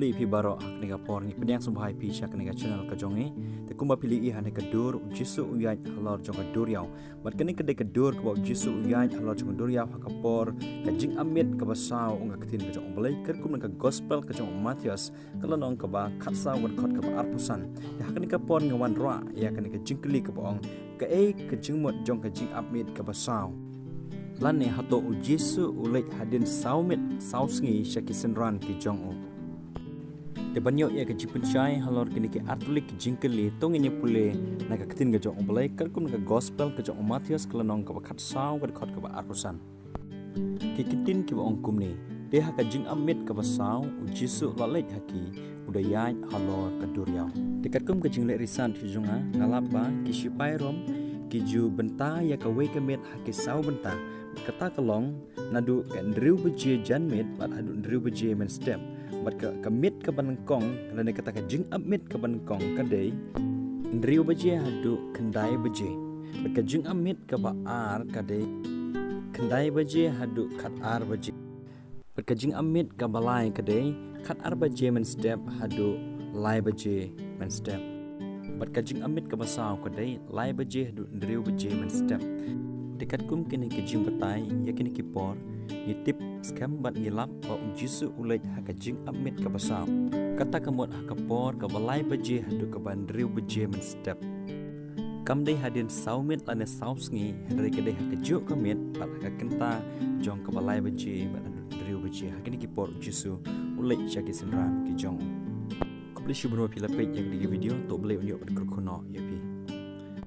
beli pi baro hak nega por ni penyang sumbhai pi syak nega channel ka jongi te kumba pili I han ka dur jisu uyaj halor jong ka dur yaw bat kani kede ka dur ka jisu uyaj halor jong dur yaw hak por ka jing amit ka basaw unga katin ka jong belai ker kum ka gospel ka jong Matius kalonong ka ba khatsaw wan khot ka ba arpusan ya hak ni ka por ngawan ra ya kani ka jingkli ka ba ong ka ka jingmot jong ka jing amit ka basaw lan ne hato u jisu ulai hadin saumit sausngi syakisan ran ki jong u te banyo ya ka jipun chai halor kini ki artulik jingkeli tong ini pule na ka katin ga jong belai kar kum ka gospel ka jong Matius kalonong ka khat saw ka khot ka ba arpusan ki kitin ki ba ong kum ni de ha ka jing amit ka basaw u jisu lalai haki udaya halor ka duriaw dekat kum ka jingle risan fi jonga ngalapa ki sipai rom ki ju benta ya ka we ka met haki saw benta kata kelong nadu kan driu beje janmet bat adu driu beje men step bat ka kamit ka banengkong kana ne kata ka jing amit ka banengkong kadai driu beje adu kendai beje bat ka jing amit ka ba ar kadai kendai beje adu khat ar beje bat ka jing amit ka balai kadai khat ar beje men step adu lai beje men step bat ka jing amit ka basaw kadai lai beje adu driu beje men step dekat kum kini ke jing batai ya kini ki por ni tip scam bat ngilap ba jisu ulai haka jing amit ka basaw kata kamot haka por ka balai baje hadu ka bandriu baje men step kam dei hadin saumit lane sausngi dari ke dei haka juk kamit bat haka kenta jong ka balai baje bat andriu baje haka ni ki por jisu ulai chaki senran ki jong ko beli shubro pila page yang di video to beli unyo bat krokono ya pi